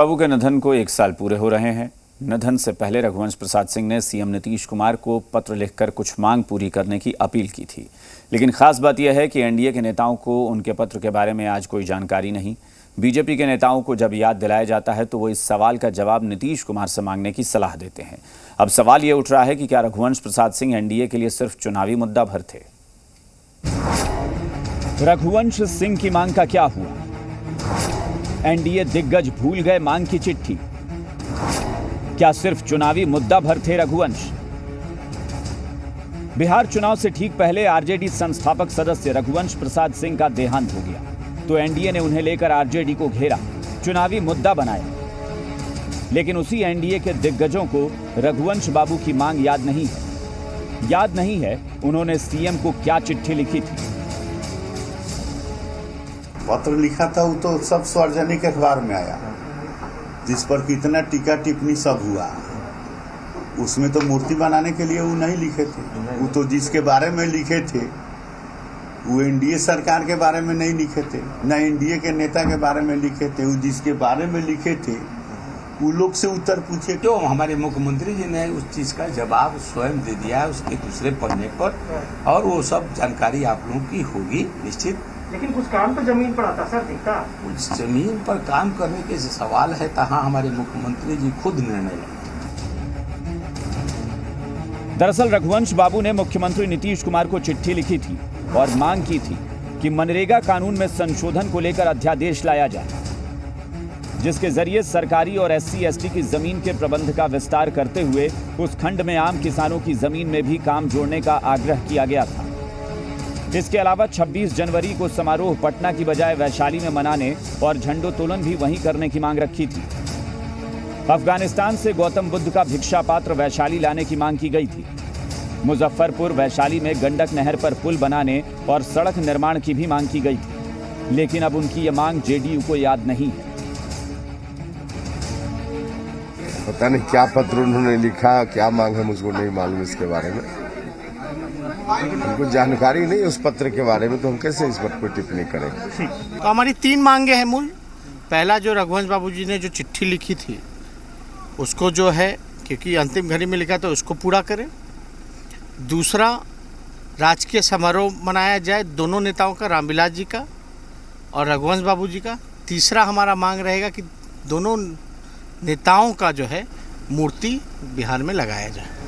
बाबू के निधन को 1 साल पूरे हो रहे हैं। निधन से पहले रघुवंश प्रसाद सिंह ने सीएम नीतीश कुमार को पत्र लिखकर कुछ मांग पूरी करने की अपील की थी, लेकिन खास बात यह है कि एनडीए के नेताओं को उनके पत्र के बारे में आज कोई जानकारी नहीं। बीजेपी के नेताओं को जब याद दिलाया जाता है तो वो इस सवाल का जवाब नीतीश कुमार से मांगने की सलाह देते हैं। अब सवाल ये उठ रहा है कि क्या रघुवंश प्रसाद सिंह एनडीए के लिए सिर्फ चुनावी मुद्दा भर थे? रघुवंश सिंह की मांग का क्या हुआ? एनडीए दिग्गज भूल गए मांग की चिट्ठी? क्या सिर्फ चुनावी मुद्दा भर थे रघुवंश? बिहार चुनाव से ठीक पहले आरजेडी संस्थापक सदस्य रघुवंश प्रसाद सिंह का देहांत हो गया तो एनडीए ने उन्हें लेकर आरजेडी को घेरा, चुनावी मुद्दा बनाया। लेकिन उसी एनडीए के दिग्गजों को रघुवंश बाबू की मांग याद नहीं है। याद नहीं है उन्होंने सीएम को क्या चिट्ठी लिखी थी। पत्र लिखा था वो तो सब सार्वजनिक अखबार में आया, जिस पर कितना टीका टिप्पणी सब हुआ। उसमें तो मूर्ति बनाने के लिए वो नहीं लिखे थे। वो तो जिसके बारे में लिखे थे वो एनडीए सरकार के बारे में नहीं लिखे थे, न एनडीए के नेता के बारे में लिखे थे। वो जिसके बारे में लिखे थे वो लोग से उत्तर पूछे। जो हमारे मुख्यमंत्री जी ने उस चीज का जवाब स्वयं दे दिया उसके दूसरे पन्ने पर, और वो सब जानकारी आप लोगों की होगी निश्चित। लेकिन कुछ काम तो जमीन पर आता सर, दिखता कुछ जमीन पर काम करने के सवाल है तहाँ हमारे मुख्यमंत्री जी खुद निर्णय लेंगे। दरअसल रघुवंश बाबू ने मुख्यमंत्री नीतीश कुमार को चिट्ठी लिखी थी और मांग की थी कि मनरेगा कानून में संशोधन को लेकर अध्यादेश लाया जाए, जिसके जरिए सरकारी और एससी/एसटी की जमीन के प्रबंध का विस्तार करते हुए उस खंड में आम किसानों की जमीन में भी काम जोड़ने का आग्रह किया गया था। इसके अलावा 26 जनवरी को समारोह पटना की बजाय वैशाली में मनाने और झंडोत्तोलन भी वहीं करने की मांग रखी थी। अफगानिस्तान से गौतम बुद्ध का भिक्षा पात्र वैशाली लाने की मांग की गई थी। मुजफ्फरपुर वैशाली में गंडक नहर पर पुल बनाने और सड़क निर्माण की भी मांग की गई थी, लेकिन अब उनकी ये मांग जेडीयू को याद नहीं है। पता नहीं क्या पत्र उन्होंने लिखा, क्या मांग है, मुझको नहीं मालूम इसके बारे में। हमको जानकारी नहीं उस पत्र के बारे में, तो हम कैसे इस पर कोई टिप्पणी करेंगे। तो हमारी 3 मांगे हैं मूल। पहला, जो रघुवंश बाबू जी ने जो चिट्ठी लिखी थी उसको जो है, क्योंकि अंतिम घड़ी में लिखा तो उसको पूरा करें। दूसरा, राजकीय समारोह मनाया जाए दोनों नेताओं का, रामविलास जी का और रघुवंश बाबू जी का। तीसरा हमारा मांग रहेगा कि दोनों नेताओं का जो है मूर्ति बिहार में लगाया जाए।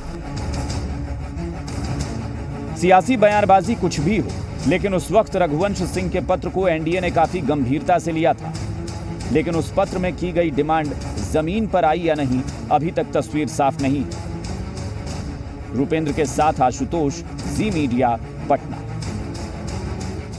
सियासी बयानबाजी कुछ भी हो, लेकिन उस वक्त रघुवंश सिंह के पत्र को एनडीए ने काफी गंभीरता से लिया था। लेकिन उस पत्र में की गई डिमांड जमीन पर आई या नहीं, अभी तक तस्वीर साफ नहीं। रूपेंद्र के साथ आशुतोष, जी मीडिया, पटना।